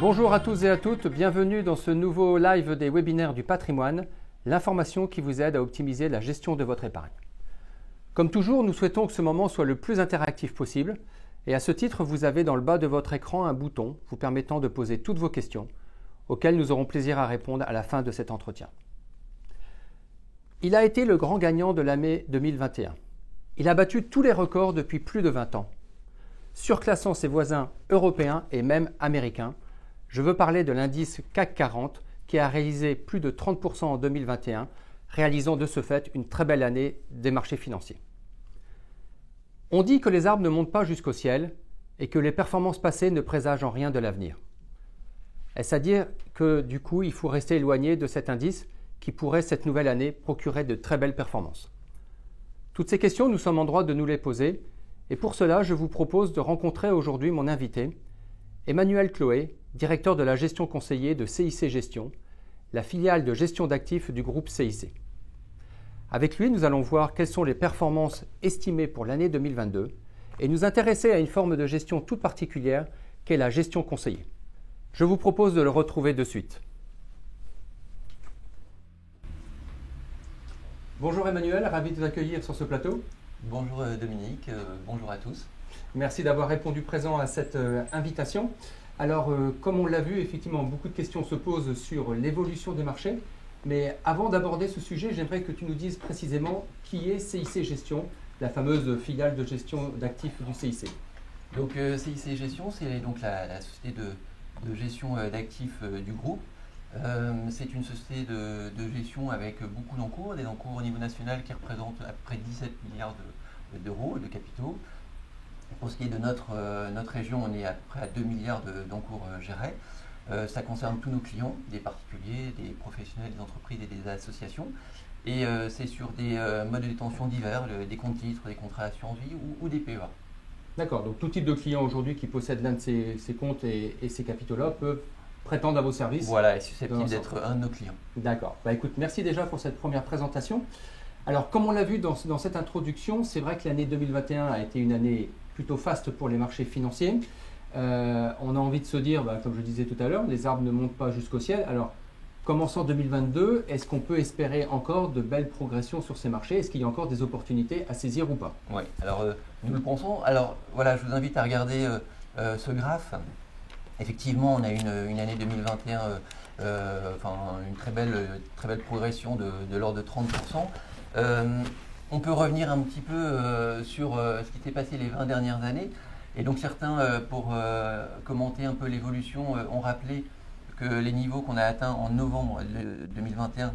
Bonjour à tous et à toutes, bienvenue dans ce nouveau live des webinaires du patrimoine, l'information qui vous aide à optimiser la gestion de votre épargne. Comme toujours, nous souhaitons que ce moment soit le plus interactif possible et à ce titre, vous avez dans le bas de votre écran un bouton vous permettant de poser toutes vos questions auxquelles nous aurons plaisir à répondre à la fin de cet entretien. Il a été le grand gagnant de l'année 2021. Il a battu tous les records depuis plus de 20 ans, surclassant ses voisins européens et même américains. Je veux parler de l'indice CAC 40 qui a réalisé plus de 30% en 2021, réalisant de ce fait une très belle année des marchés financiers. On dit que les arbres ne montent pas jusqu'au ciel et que les performances passées ne présagent en rien de l'avenir. Est-ce à dire que du coup il faut rester éloigné de cet indice qui pourrait cette nouvelle année procurer de très belles performances? Toutes ces questions, nous sommes en droit de nous les poser et pour cela, je vous propose de rencontrer aujourd'hui mon invité, Emmanuel Chloé, directeur de la gestion conseillée de CIC Gestion, la filiale de gestion d'actifs du groupe CIC. Avec lui, nous allons voir quelles sont les performances estimées pour l'année 2022 et nous intéresser à une forme de gestion toute particulière qu'est la gestion conseillée. Je vous propose de le retrouver de suite. Bonjour Emmanuel, ravi de vous accueillir sur ce plateau. Bonjour Dominique, bonjour à tous. Merci d'avoir répondu présent à cette invitation. Alors, comme on l'a vu, effectivement, beaucoup de questions se posent sur l'évolution des marchés. Mais avant d'aborder ce sujet, j'aimerais que tu nous dises précisément qui est CIC Gestion, la fameuse filiale de gestion d'actifs du CIC. Donc CIC Gestion, c'est donc la société de gestion d'actifs du groupe. C'est une société de gestion avec beaucoup d'encours, des encours au niveau national qui représentent à peu près 17 milliards d'euros de capitaux. Pour ce qui est de notre région, on est à peu près à 2 milliards d'encours gérés. Ça concerne tous nos clients, des particuliers, des professionnels, des entreprises et des associations. Et c'est sur des modes de détention divers, des comptes titres, des contrats assurance vie ou des PEA. D'accord, donc tout type de client aujourd'hui qui possède l'un de ces comptes et ces capitaux-là peuvent prétendre à vos services. Voilà, est susceptible d'être un de nos clients. D'accord, écoute, merci déjà pour cette première présentation. Alors comme on l'a vu dans cette introduction, c'est vrai que l'année 2021 a été une année plutôt faste pour les marchés financiers. On a envie de se dire, comme je disais tout à l'heure, les arbres ne montent pas jusqu'au ciel. Alors, commençant 2022, est-ce qu'on peut espérer encore de belles progressions sur ces marchés? Est-ce qu'il y a encore des opportunités à saisir ou pas? Oui, alors nous le pensons. Alors voilà, je vous invite à regarder ce graphe. Effectivement, on a une année 2021, une très belle progression de l'ordre de 30%. On peut revenir un petit peu sur ce qui s'est passé les 20 dernières années. Et donc certains, pour commenter un peu l'évolution, ont rappelé que les niveaux qu'on a atteints en novembre 2021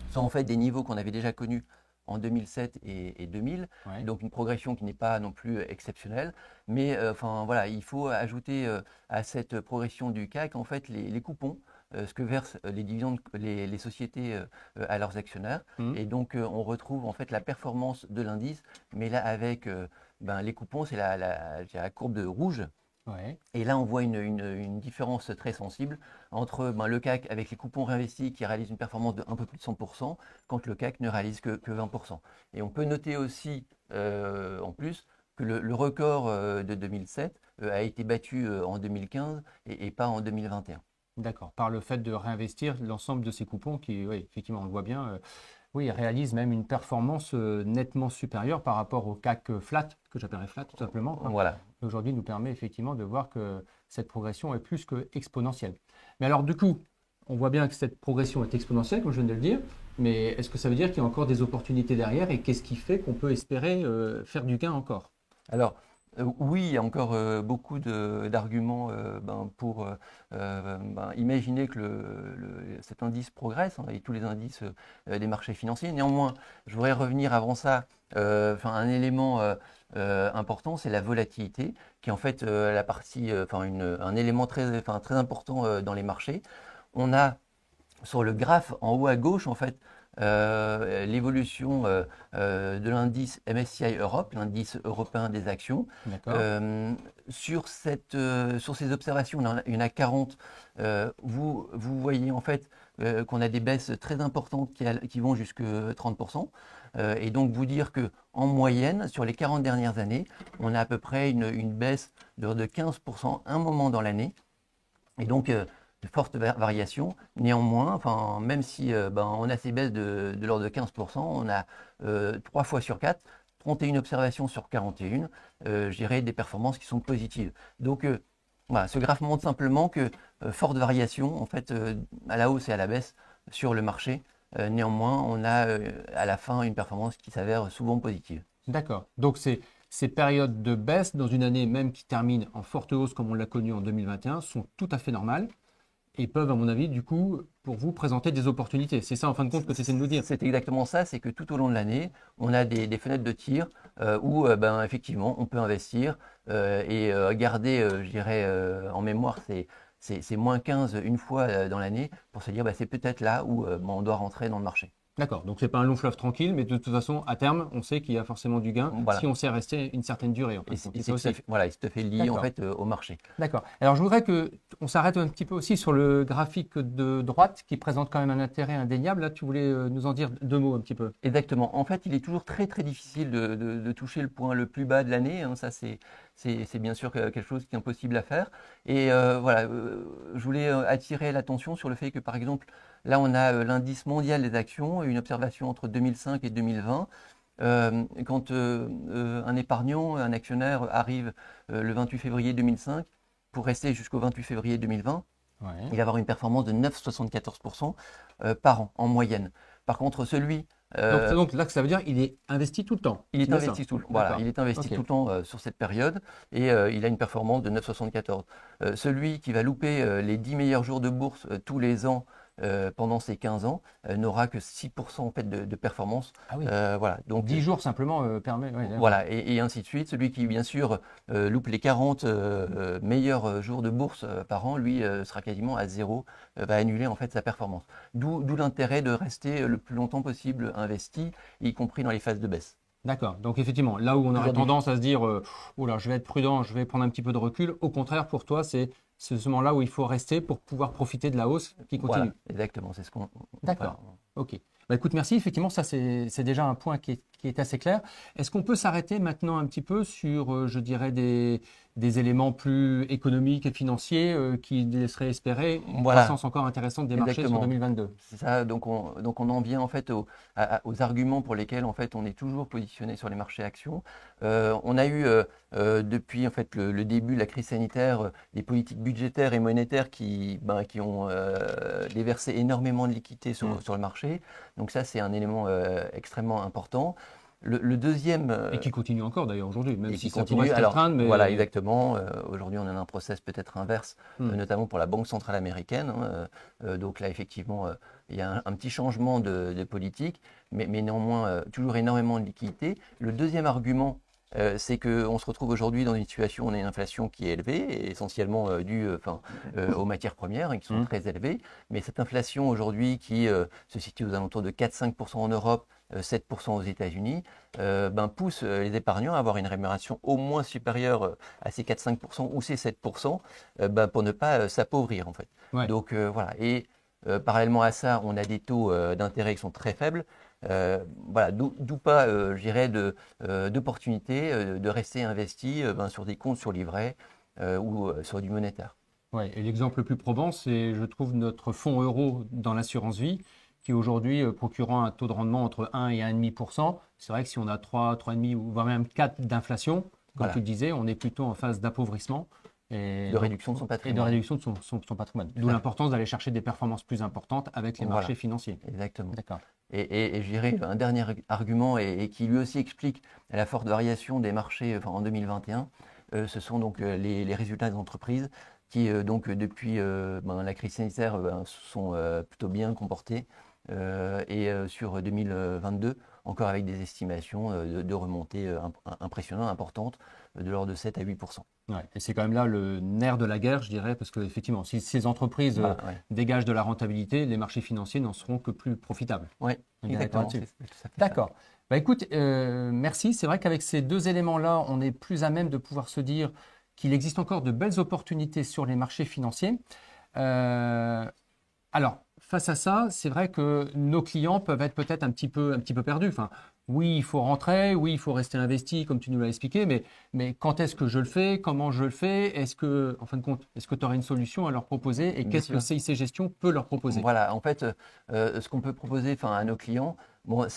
sont en fait des niveaux qu'on avait déjà connus en 2007 et 2000. Ouais. Donc une progression qui n'est pas non plus exceptionnelle. Mais voilà, il faut ajouter à cette progression du CAC en fait les coupons. Ce que versent les dividendes, les sociétés à leurs actionnaires. Et donc, on retrouve en fait la performance de l'indice, mais là, avec les coupons, c'est la courbe de rouge. Ouais. Et là, on voit une différence très sensible entre le CAC avec les coupons réinvestis qui réalisent une performance de un peu plus de 100%, quand le CAC ne réalise que 20%. Et on peut noter aussi, en plus, que le record de 2007 a été battu en 2015 et pas en 2021. D'accord, par le fait de réinvestir l'ensemble de ces coupons qui, oui, effectivement, on le voit bien, réalisent même une performance nettement supérieure par rapport au CAC flat, que j'appellerais flat tout simplement. Voilà. Aujourd'hui, nous permet effectivement de voir que cette progression est plus que exponentielle. Mais alors, du coup, on voit bien que cette progression est exponentielle, comme je viens de le dire, mais est-ce que ça veut dire qu'il y a encore des opportunités derrière et qu'est-ce qui fait qu'on peut espérer faire du gain encore? Alors, oui, il y a encore beaucoup d'arguments pour imaginer que cet indice progresse, et tous les indices des marchés financiers. Néanmoins, je voudrais revenir avant ça, un élément important, c'est la volatilité, qui est en fait un élément très important dans les marchés. On a sur le graphe en haut à gauche, en fait, l'évolution de l'indice MSCI Europe, l'indice européen des actions. Sur ces observations, il y en a 40. Vous voyez en fait qu'on a des baisses très importantes qui vont jusqu'à 30%. Et donc vous dire qu'en moyenne, sur les 40 dernières années, on a à peu près une baisse de 15% un moment dans l'année. Et donc, de fortes variations. Néanmoins, enfin, même si on a ces baisses de l'ordre de 15%, on a 3 fois sur 4, 31 observations sur 41, je dirais des performances qui sont positives. Donc, voilà, ce graphe montre simplement que forte variation, en fait, à la hausse et à la baisse sur le marché. Néanmoins, on a à la fin une performance qui s'avère souvent positive. D'accord. Donc, ces périodes de baisse dans une année même qui termine en forte hausse comme on l'a connu en 2021 sont tout à fait normales et peuvent, à mon avis, du coup, pour vous présenter des opportunités. C'est ça, en fin de compte, que tu essaies de nous dire. C'est exactement ça, c'est que tout au long de l'année, on a des fenêtres de tir où effectivement on peut investir et garder, je dirais, en mémoire c'est moins 15 une fois dans l'année pour se dire c'est peut-être là où on doit rentrer dans le marché. D'accord. Donc, ce n'est pas un long fleuve tranquille, mais de toute façon, à terme, on sait qu'il y a forcément du gain Voilà. si on sait rester une certaine durée. En Et fin de compte. c'est tout à fait lié en fait au marché. D'accord. Alors, je voudrais qu'on s'arrête un petit peu aussi sur le graphique de droite qui présente quand même un intérêt indéniable. Là, tu voulais nous en dire 2 mots un petit peu. Exactement. En fait, il est toujours très très difficile de toucher le point le plus bas de l'année. Hein. Ça, c'est bien sûr quelque chose qui est impossible à faire. Et voilà, je voulais attirer l'attention sur le fait que, par exemple, là, on a l'indice mondial des actions, une observation entre 2005 et 2020. Quand un épargnant, un actionnaire arrive le 28 février 2005 pour rester jusqu'au 28 février 2020, il va avoir une performance de 9,74% par an en moyenne. Par contre, celui donc là, ça veut dire qu'il est investi tout le temps. il est investi tout le temps sur cette période et il a une performance de 9,74. Celui qui va louper les 10 meilleurs jours de bourse tous les ans pendant ces 15 ans n'aura que 6% en fait de performance. Ah oui. Voilà. Donc 10 jours simplement permet. Ouais, voilà, et ainsi de suite. Celui qui, bien sûr, loupe les 40 meilleurs jours de bourse par an, lui sera quasiment à zéro, va annuler en fait sa performance. D'où l'intérêt de rester le plus longtemps possible investi, y compris dans les phases de baisse. D'accord. Donc effectivement, là où on aurait tendance à se dire oh là, je vais être prudent, je vais prendre un petit peu de recul, au contraire, pour toi, c'est ce moment-là où il faut rester pour pouvoir profiter de la hausse qui continue. Voilà, exactement, c'est ce qu'on… D'accord. Ok. Bah, écoute, merci. Effectivement, ça, c'est déjà un point qui est assez clair. Est-ce qu'on peut s'arrêter maintenant un petit peu sur, je dirais, des éléments plus économiques et financiers qui laisseraient espérer une croissance encore intéressante des marchés sur 2022? C'est ça. Donc on en vient en fait aux arguments pour lesquels en fait on est toujours positionné sur les marchés actions. On a eu depuis en fait le début de la crise sanitaire des politiques budgétaires et monétaires qui ont déversé énormément de liquidités sur le marché. Donc ça, c'est un élément extrêmement important. Le deuxième… et qui continue encore d'ailleurs aujourd'hui, même si ça continue. pourrait se restreindre. Mais… Voilà, exactement. Aujourd'hui, on a un process peut-être inverse, notamment pour la Banque centrale américaine. Donc là, effectivement, il y a un petit changement de politique, mais néanmoins, toujours énormément de liquidités. Le deuxième argument, c'est qu'on se retrouve aujourd'hui dans une situation où on a une inflation qui est élevée, essentiellement due aux matières premières qui sont très élevées. Mais cette inflation aujourd'hui qui se situe aux alentours de 4-5% en Europe, 7% aux États-Unis, pousse les épargnants à avoir une rémunération au moins supérieure à ces 4-5% ou ces 7% pour ne pas s'appauvrir en fait. Ouais. Donc voilà. Et parallèlement à ça, on a des taux d'intérêt qui sont très faibles. Voilà, d'où pas, je dirais, d'opportunité de rester investi sur des comptes sur livret ou sur du monétaire. Ouais, et l'exemple le plus probant, c'est, je trouve, notre fonds euro dans l'assurance vie, qui aujourd'hui, procurant un taux de rendement entre 1 et 1,5%, c'est vrai que si on a 3, 3,5 ou voire même 4 d'inflation, comme tu le disais, on est plutôt en phase d'appauvrissement. Et de réduction de son patrimoine. Et de réduction de son patrimoine. D'où l'importance d'aller chercher des performances plus importantes avec les marchés financiers. Exactement. D'accord. Et je dirais un dernier argument et qui lui aussi explique la forte variation des marchés en 2021, ce sont donc les résultats des entreprises qui donc depuis la crise sanitaire sont plutôt bien comportés et sur 2022 encore avec des estimations de remontées impressionnantes, importantes, de l'ordre de 7 à 8%. Ouais, et c'est quand même là le nerf de la guerre, je dirais, parce qu'effectivement, si ces entreprises dégagent de la rentabilité, les marchés financiers n'en seront que plus profitables. Oui, exactement. D'accord. Bah, écoute, merci. C'est vrai qu'avec ces deux éléments-là, on est plus à même de pouvoir se dire qu'il existe encore de belles opportunités sur les marchés financiers. Alors, face à ça, c'est vrai que nos clients peuvent être peut-être un petit peu perdus. Enfin, oui, il faut rentrer, oui, il faut rester investi, comme tu nous l'as expliqué, mais quand est-ce que je le fais, comment je le fais, en fin de compte, est-ce que tu aurais une solution à leur proposer et Bien qu'est-ce que sûr. CIC Gestion peut leur proposer? Voilà, en fait, ce qu'on peut proposer à nos clients, bon,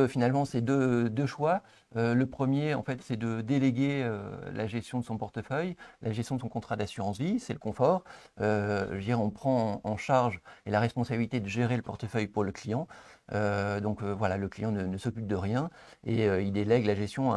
finalement, c'est deux choix. Le premier, en fait, c'est de déléguer la gestion de son portefeuille, la gestion de son contrat d'assurance vie, c'est le confort. Je veux dire, on prend en charge et la responsabilité de gérer le portefeuille pour le client. Donc voilà, le client ne s'occupe de rien et il délègue la gestion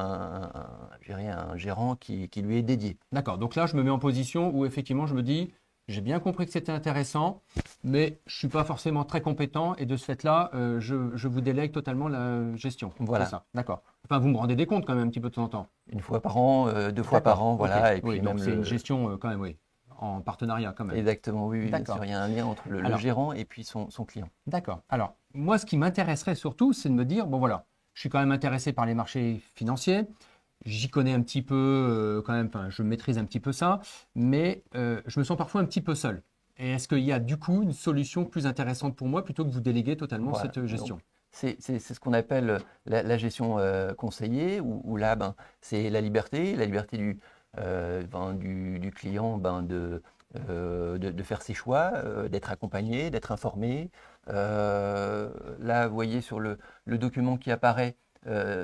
je dirais, à un gérant qui lui est dédié. D'accord, donc là, je me mets en position où effectivement, je me dis, j'ai bien compris que c'était intéressant, mais je ne suis pas forcément très compétent et de ce fait-là, je vous délègue totalement la gestion. Voilà. C'est ça, d'accord. Enfin, vous me rendez des comptes quand même un petit peu de temps en temps. Une fois par an, 2 fois par an, voilà. Ok. Et puis Oui, donc même c'est une gestion quand même, oui, en partenariat quand même. Exactement, oui, bien D'accord. sûr. Il y a un lien entre le gérant et puis son client. D'accord. Alors, moi, ce qui m'intéresserait surtout, c'est de me dire, bon voilà, je suis quand même intéressé par les marchés financiers, j'y connais un petit peu quand même, enfin, je maîtrise un petit peu ça, mais je me sens parfois un petit peu seul. Et est-ce qu'il y a du coup une solution plus intéressante pour moi plutôt que vous déléguer totalement Voilà. cette gestion? C'est ce qu'on appelle la gestion conseillée, où là, c'est la liberté du client de faire ses choix, d'être accompagné, d'être informé. Là, vous voyez sur le document qui apparaît,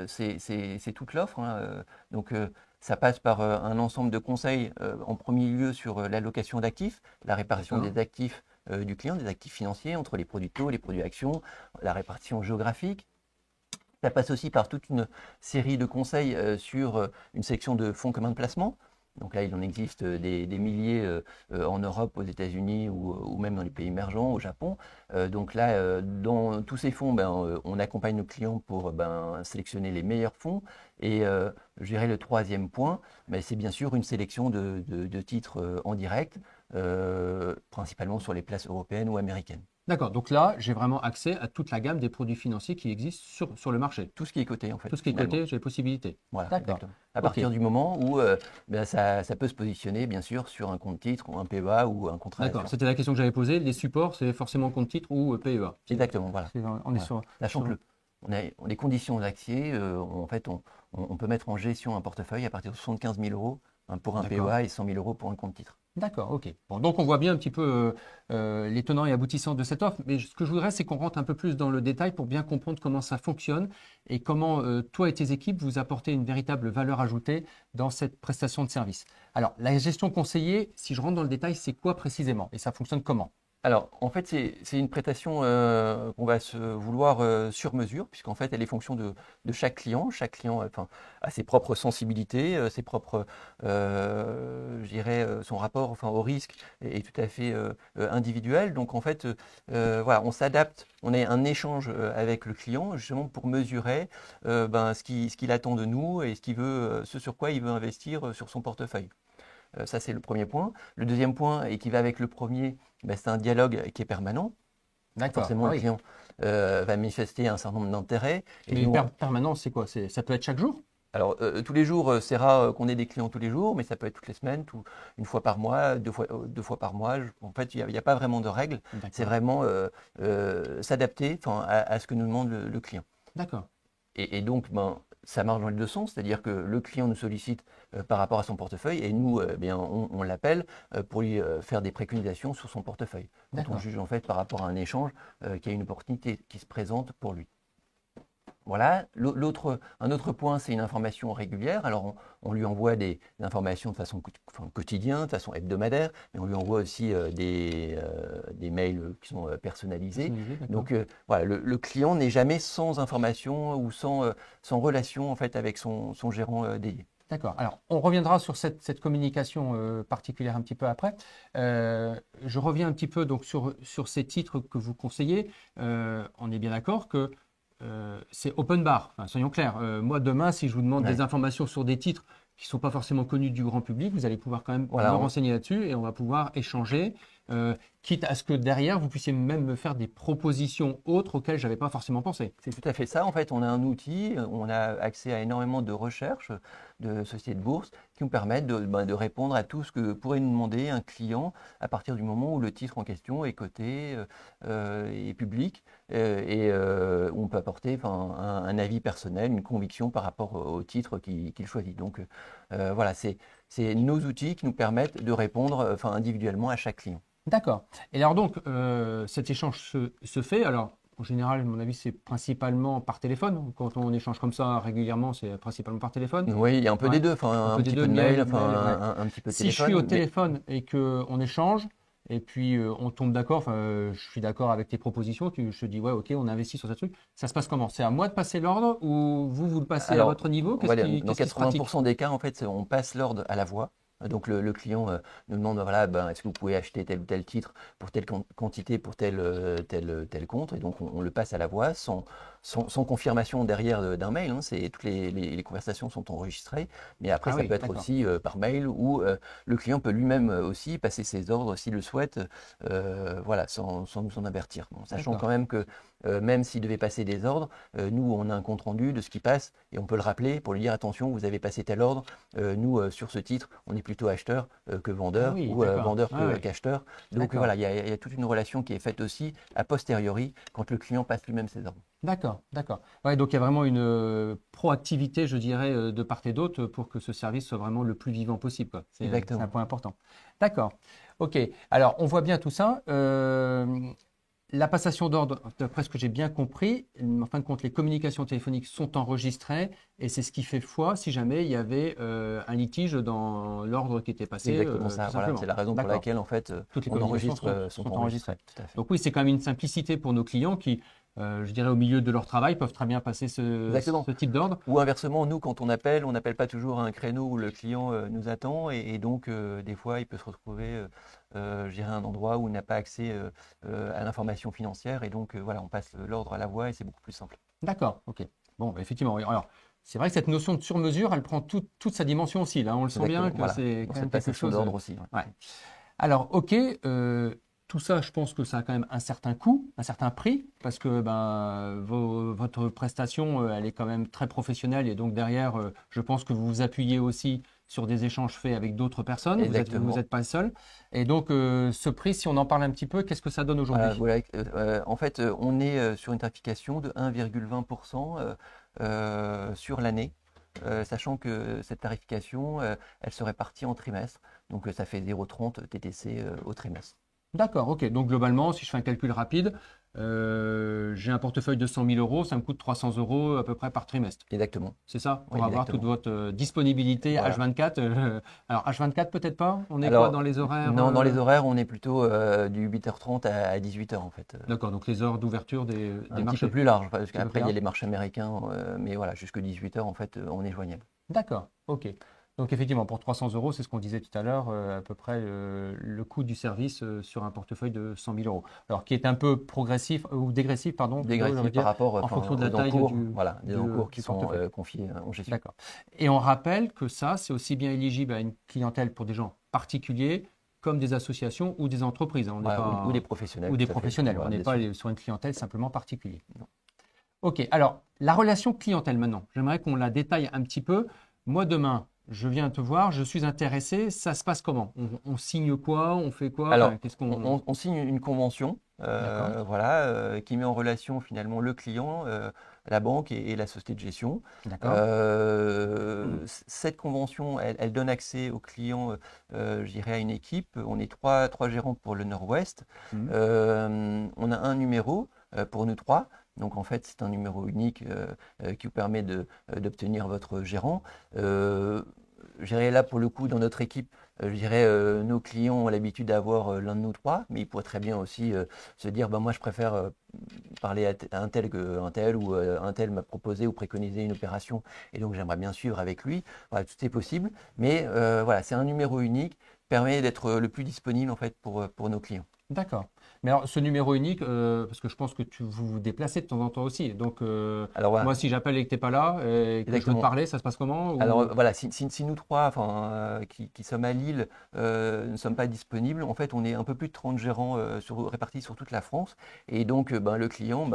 c'est toute l'offre, hein. Donc, ça passe par un ensemble de conseils, en premier lieu sur l'allocation d'actifs, la répartition des actifs du client, des actifs financiers entre les produits taux, les produits actions, la répartition géographique. Ça passe aussi par toute une série de conseils sur une section de fonds communs de placement. Donc là, il en existe des milliers en Europe, aux États-Unis ou même dans les pays émergents, au Japon. Donc là, dans tous ces fonds, on accompagne nos clients pour sélectionner les meilleurs fonds. Et je dirais le troisième point, c'est bien sûr une sélection de titres en direct, principalement sur les places européennes ou américaines. D'accord, donc là, j'ai vraiment accès à toute la gamme des produits financiers qui existent sur le marché. Tout ce qui est coté, en fait. Tout ce qui est coté, j'ai possibilité. Voilà, D'accord. exactement. À partir du moment où ça peut se positionner, bien sûr, sur un compte titre ou un PEA ou un contrat D'accord, d'assurance. c'était la question que j'avais posée. Les supports, c'est forcément compte titre ou PEA. Exactement, voilà. On est sur. Sachant que les conditions d'accès, en fait, on peut mettre en gestion un portefeuille à partir de 75 000 euros pour un PEA et 100 000 euros pour un compte titre. D'accord, ok. Bon, donc on voit bien un petit peu les tenants et aboutissants de cette offre, mais ce que je voudrais, c'est qu'on rentre un peu plus dans le détail pour bien comprendre comment ça fonctionne et comment toi et tes équipes vous apportez une véritable valeur ajoutée dans cette prestation de service. Alors, la gestion conseillée, si je rentre dans le détail, c'est quoi précisément et ça fonctionne comment? Alors, en fait, c'est une prestation qu'on va se vouloir sur mesure, puisqu'en fait, elle est fonction de chaque client. Chaque client a ses propres sensibilités, ses propres, je dirais, son rapport au risque est tout à fait individuel. Donc, en fait, voilà, on s'adapte, on a un échange avec le client, justement pour mesurer ce qu'il attend de nous et ce sur quoi il veut investir sur son portefeuille. Ça, c'est le premier point. Le deuxième point, et qui va avec le premier, c'est un dialogue qui est permanent. D'accord. Forcément, le client va manifester un certain nombre d'intérêts. Mais permanent, c'est quoi? Ça peut être chaque jour? Alors, tous les jours, c'est rare qu'on ait des clients tous les jours, mais ça peut être toutes les semaines, une fois par mois, deux fois par mois. En fait, il n'y a pas vraiment de règles. C'est vraiment s'adapter à ce que nous demande le client. D'accord. Et donc, ça marche dans les deux sens, c'est-à-dire que le client nous sollicite par rapport à son portefeuille et nous, on l'appelle pour lui faire des préconisations sur son portefeuille. Quand on juge en fait par rapport à un échange qui a une opportunité qui se présente pour lui. Voilà. Un autre point, c'est une information régulière. Alors, on lui envoie des informations de façon quotidienne, de façon hebdomadaire, mais on lui envoie aussi des mails qui sont personnalisés. Donc, voilà, le client n'est jamais sans information ou sans relation en fait avec son gérant dédié. D'accord. Alors, on reviendra sur cette communication particulière un petit peu après. Je reviens un petit peu donc sur ces titres que vous conseillez. On est bien d'accord que c'est open bar, soyons clairs. Moi, demain, si je vous demande des informations sur des titres qui ne sont pas forcément connus du grand public, vous allez pouvoir quand même Voilà, me renseigner là-dessus et on va pouvoir échanger, quitte à ce que derrière, vous puissiez même me faire des propositions autres auxquelles je n'avais pas forcément pensé. c'est tout à fait ça. En fait, on a un outil, on a accès à énormément de recherches de sociétés de bourse qui nous permettent de répondre à tout ce que pourrait nous demander un client à partir du moment où le titre en question est coté, est public où on peut apporter un avis personnel, une conviction par rapport au titre qu'il choisit. Donc voilà, c'est nos outils qui nous permettent de répondre individuellement à chaque client. D'accord. Et alors donc, cet échange se fait. Alors, en général, à mon avis, c'est principalement par téléphone. Quand on échange comme ça régulièrement, c'est principalement par téléphone. Oui, il y a un peu Ouais. des deux, Un un peu petit des peu deux, de mail, mail, un petit peu de Si téléphone. je suis au mais- téléphone et qu'on échange, et puis on tombe d'accord, je suis d'accord avec tes propositions, je te dis, ouais, ok, on investit sur ce truc. Ça se passe comment? C'est à moi de passer l'ordre ou vous le passez à Alors, votre niveau? voilà, dans Qu'est-ce qui se pratique? 80% des cas, en fait, on passe l'ordre à la voix. Donc le client nous demande, voilà, est-ce que vous pouvez acheter tel ou tel titre pour telle quantité, pour tel compte, et donc on le passe à la voix sans confirmation derrière d'un mail. Toutes les conversations sont enregistrées, mais après Ah ça oui, peut être d'accord. aussi par mail ou le client peut lui-même aussi passer ses ordres s'il le souhaite, voilà, sans nous en avertir. Bon, sachant D'accord. quand même que même s'il devait passer des ordres, nous on a un compte rendu de ce qui passe et on peut le rappeler pour lui dire attention, vous avez passé tel ordre, nous sur ce titre on est plutôt acheteur que Ah vendeur oui, ou d'accord. vendeur Ah ouais, qu'acheteur. Donc d'accord. voilà, il y a toute une relation qui est faite aussi a posteriori quand le client passe lui-même ses ordres. D'accord, d'accord. Ouais, donc il y a vraiment une proactivité, je dirais, de part et d'autre pour que ce service soit vraiment le plus vivant possible, quoi. C'est un Exactement. point important. D'accord. Ok. Alors, on voit bien tout ça. La passation d'ordre, d'après ce que j'ai bien compris, en fin de compte, les communications téléphoniques sont enregistrées et c'est ce qui fait foi si jamais il y avait un litige dans l'ordre qui était C'est passé, exactement ça. tout Voilà, simplement. c'est la raison pour D'accord. laquelle en fait Toutes les on communications enregistre, sont sont enregistrées. enregistrés. Tout à fait. Donc oui, c'est quand même une simplicité pour nos clients qui, je dirais, au milieu de leur travail, peuvent très bien passer Exactement. ce type d'ordre. Ou inversement, nous, quand on n'appelle pas toujours à un créneau où le client nous attend et donc des fois, il peut se retrouver, je dirais, à un endroit où il n'a pas accès à l'information financière et donc voilà, on passe l'ordre à la voix et c'est beaucoup plus simple. D'accord, ok. Bon, bah, effectivement, oui. Alors, c'est vrai que cette notion de sur-mesure, elle prend toute sa dimension aussi. Là, on le sent bien Exactement, que voilà. c'est Dans quand même cette quelque passation chose. d'ordre aussi. Ouais. Ouais. Alors, ok, tout ça, je pense que ça a quand même un certain coût, un certain prix, parce que ben, votre prestation, elle est quand même très professionnelle et donc derrière, je pense que vous vous appuyez aussi sur des échanges faits avec d'autres personnes. Exactement. Vous êtes pas seul. Et donc, ce prix, si on en parle un petit peu, qu'est-ce que ça donne aujourd'hui? Voilà, en fait, on est sur une tarification de 1,20% sur l'année, sachant que cette tarification, elle se répartit en trimestres. Donc ça fait 0,30 TTC au trimestre. D'accord, ok. Donc globalement, si je fais un calcul rapide, j'ai un portefeuille de 100 000 euros, ça me coûte 300 euros à peu près par trimestre. Exactement. C'est ça? Pour Oui, avoir toute exactement. votre disponibilité Voilà. H24. Alors H24 peut-être pas? On est quoi Alors, dans les horaires? non, dans les horaires, on est plutôt du 8h30 à 18h en fait. D'accord, donc les heures d'ouverture des Un petit marchés. peu plus large, parce peu plus qu'après il y a large. les marchés américains, mais voilà, jusque 18h en fait, on est joignable. D'accord, ok. Donc effectivement, pour 300 euros, c'est ce qu'on disait tout à l'heure, à peu près le coût du service sur un portefeuille de 100 000 euros. Alors qui est un peu progressif ou dégressif, pardon, plutôt, j'ai envie de Dégressif dire, par rapport en fonction de la aux taille encours, voilà, des encours qui du sont portefeuille. confiés en gestion. D'accord. Et on rappelle que ça, c'est aussi bien éligible à une clientèle pour des gens particuliers comme des associations ou des entreprises. On n'est Voilà, pas ou des professionnels. ou des tout à fait. professionnels. Voilà, On n'est bien pas sûr. sur une clientèle simplement particulier. Non. Ok. Alors, la relation clientèle maintenant, j'aimerais qu'on la détaille un petit peu. Moi, demain, je viens te voir, je suis intéressé. Ça se passe comment? On signe quoi? On fait quoi? Alors, Enfin, qu'est-ce qu'on... on signe une convention D'accord. voilà, qui met en relation finalement le client, la banque et la société de gestion. D'accord. Cette convention, elle donne accès au client, je dirais, à une équipe. On est trois gérants pour le Nord-Ouest. Mhm. On a un numéro pour nous trois. Donc en fait, c'est un numéro unique qui vous permet d'obtenir votre gérant. Je dirais là, pour le coup, dans notre équipe, je dirais nos clients ont l'habitude d'avoir l'un de nous trois, mais ils pourraient très bien aussi se dire, bah, moi je préfère parler à un tel qu'un tel, ou un tel m'a proposé ou préconisé une opération, et donc j'aimerais bien suivre avec lui. Voilà, tout est possible, mais voilà, c'est un numéro unique, permet d'être le plus disponible en fait pour nos clients. D'accord. Mais alors, ce numéro unique, parce que je pense que vous vous déplacez de temps en temps aussi. Donc, Alors voilà, moi, si j'appelle et que tu n'es pas là et que je veux te exactement. parler, ça se passe comment? Alors Ou... voilà, si nous trois, enfin, qui sommes à Lille, ne sommes pas disponibles, en fait, on est un peu plus de 30 gérants répartis sur toute la France. Et donc, le client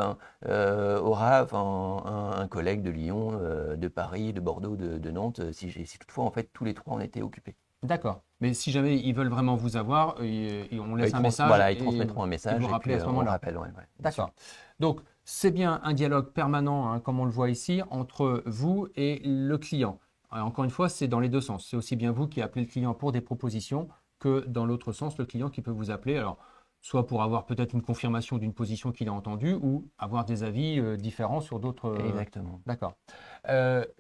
aura enfin, un collègue de Lyon, de Paris, de Bordeaux, de Nantes, si toutefois, en fait, tous les trois, on était occupés. D'accord. Mais si jamais ils veulent vraiment vous avoir, on laisse un message Voilà, ils et transmettront un ils vous message et rappellent puis à ce on moment-là. rappelle, ouais, ouais, bien sûr. D'accord. Donc, c'est bien un dialogue permanent, hein, comme on le voit ici, entre vous et le client. Encore une fois, c'est dans les deux sens. C'est aussi bien vous qui appelez le client pour des propositions que dans l'autre sens, le client qui peut vous appeler. Alors, soit pour avoir peut-être une confirmation d'une position qu'il a entendue ou avoir des avis différents sur d'autres. Exactement. D'accord.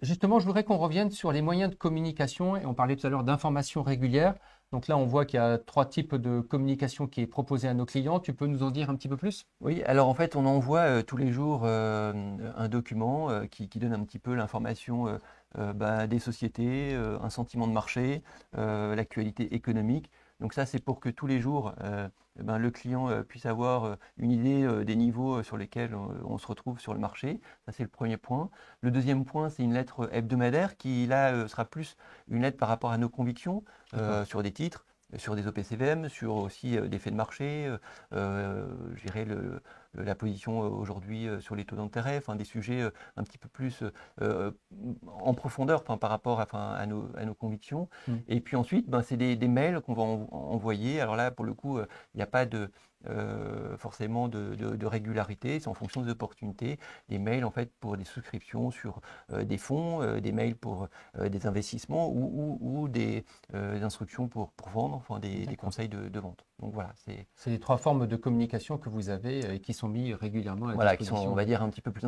Justement, je voudrais qu'on revienne sur les moyens de communication et on parlait tout à l'heure d'information régulière. Donc là, on voit qu'il y a 3 types de communication qui est proposée à nos clients. Tu peux nous en dire un petit peu plus? Oui, alors en fait, on envoie tous les jours un document qui donne un petit peu l'information des sociétés, un sentiment de marché, l'actualité économique. Donc ça, c'est pour que tous les jours, le client puisse avoir une idée des niveaux sur lesquels on se retrouve sur le marché. Ça, c'est le premier point. Le deuxième point, c'est une lettre hebdomadaire qui, là, sera plus une lettre par rapport à nos convictions sur des titres, sur des OPCVM, sur aussi des faits de marché, je dirais la position aujourd'hui sur les taux d'intérêt, enfin des sujets un petit peu plus en profondeur par rapport à nos convictions. Mm. Et puis ensuite, c'est des mails qu'on va envoyer. Alors là, pour le coup, il n'y a pas forcément de régularité, c'est en fonction des opportunités. Des mails en fait pour des souscriptions sur des fonds, des mails pour des investissements ou des instructions pour vendre, enfin des conseils de vente. Donc voilà, C'est les 3 formes de communication que vous avez et qui sont mis régulièrement à voilà, qui sont, disposition. on va dire, un petit peu plus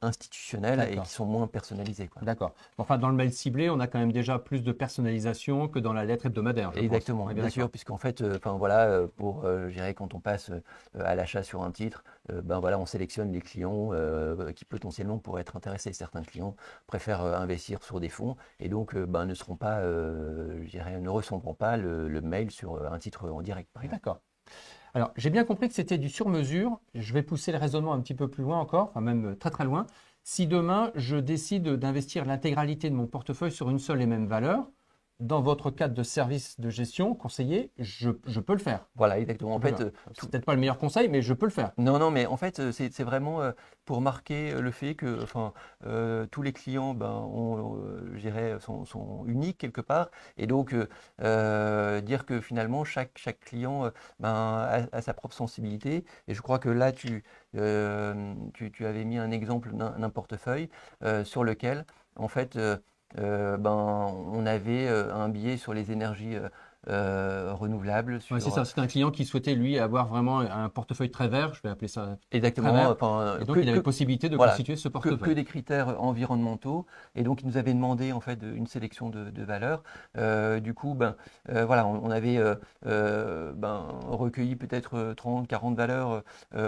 institutionnels et D'accord. qui sont moins personnalisés, quoi. D'accord. Enfin, dans le mail ciblé, on a quand même déjà plus de personnalisation que dans la lettre hebdomadaire, je pense. Exactement, On est bien sûr, d'accord. puisqu'en fait, enfin voilà, je dirais quand on passe à l'achat sur un titre, voilà, on sélectionne les clients qui potentiellement pourraient être intéressés. Certains clients préfèrent investir sur des fonds et donc ne seront pas, je dirais, ne recevront pas le mail sur un titre en direct, par exemple. D'accord. Alors, j'ai bien compris que c'était du sur-mesure. Je vais pousser le raisonnement un petit peu plus loin encore, enfin même très très loin. Si demain, je décide d'investir l'intégralité de mon portefeuille sur une seule et même valeur, dans votre cadre de service de gestion conseiller, je peux le faire. Voilà, exactement. En fait, C'est peut-être pas le meilleur conseil, mais je peux le faire. non, non, mais en fait, c'est vraiment pour marquer le fait que tous les clients je dirais, sont uniques quelque part. Et donc, dire que finalement, chaque client a sa propre sensibilité. Et je crois que là, tu avais mis un exemple d'un portefeuille sur lequel, en fait, on avait un biais sur les énergies renouvelables, Ouais, c'est ça. C'est un client qui souhaitait, lui, avoir vraiment un portefeuille très vert, je vais appeler ça très exactement, vert. enfin, Et donc, il avait possibilité de voilà, constituer ce que portefeuille. des critères environnementaux. Et donc, ils nous avaient demandé en fait une sélection de valeurs. Du coup, voilà, on avait recueilli peut-être 30, 40 valeurs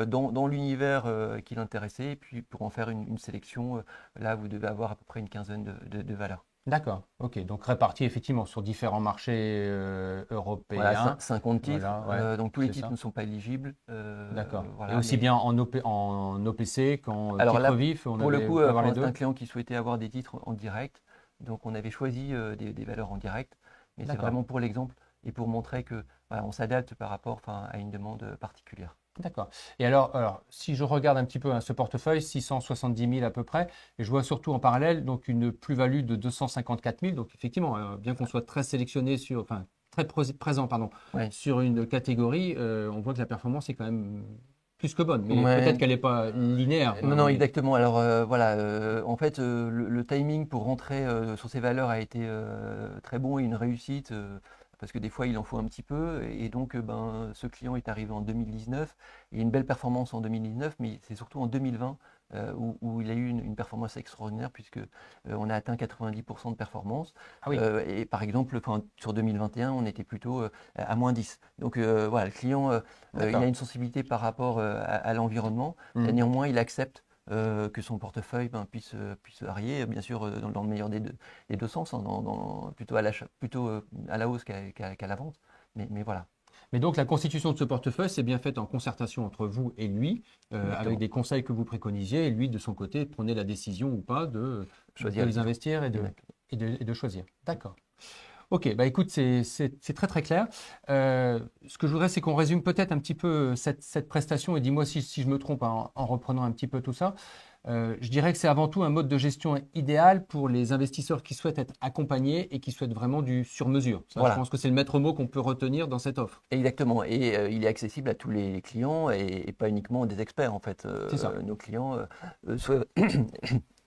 dans l'univers qui l'intéressait. Et puis, pour en faire une sélection, là, vous devez avoir à peu près une quinzaine de valeurs. D'accord. OK. Donc, réparti effectivement sur différents marchés Voilà, européens. 50 titres. Voilà, ouais, Donc, tous les c'est titres ça. ne sont pas éligibles. D'accord. Et Voilà, aussi bien en OPC qu'en alors titre là, vif, on pour le coup, peut avoir les c'est deux. un client qui souhaitait avoir des titres en direct. Donc, on avait choisi des valeurs en direct. Mais c'est D'accord. vraiment pour l'exemple et pour montrer que voilà, on s'adapte par rapport à une demande particulière. D'accord. Et alors, si je regarde un petit peu ce portefeuille, 670 000 à peu près, et je vois surtout en parallèle donc une plus-value de 254 000. Donc effectivement, bien qu'on soit très sélectionné enfin très présent, pardon, Ouais. sur une catégorie, on voit que la performance est quand même plus que bonne. Mais Ouais. peut-être qu'elle n'est pas linéaire, quoi, Non, mais exactement. Alors voilà, en fait, le timing pour rentrer sur ces valeurs a été très bon et une réussite. Parce que des fois, il en faut un petit peu. Et donc, ce client est arrivé en 2019. Il y a une belle performance en 2019, mais c'est surtout en 2020 où il a eu une performance extraordinaire, puisque on a atteint 90% de performance. ah oui, Et par exemple, sur 2021, on était plutôt à moins 10. Donc voilà, le client, il d'accord. a une sensibilité par rapport à l'environnement. Mhm. Néanmoins, il accepte que son portefeuille puisse varier, bien sûr, dans le meilleur des deux sens, hein, plutôt à la hausse qu'à la vente. Mais voilà. Mais donc, la constitution de ce portefeuille, c'est bien faite en concertation entre vous et lui, avec des conseils que vous préconisiez, et lui, de son côté, prenez la décision ou pas de les investir et de choisir. D'accord. Ok, bah écoute, c'est très très clair. Ce que je voudrais, c'est qu'on résume peut-être un petit peu cette prestation, et dis-moi si je me trompe en reprenant un petit peu tout ça. Je dirais que c'est avant tout un mode de gestion idéal pour les investisseurs qui souhaitent être accompagnés et qui souhaitent vraiment du sur-mesure. Je pense que c'est le maître mot qu'on peut retenir dans cette offre. Exactement. Et il est accessible à tous les clients et pas uniquement des experts en fait. C'est ça. Nos clients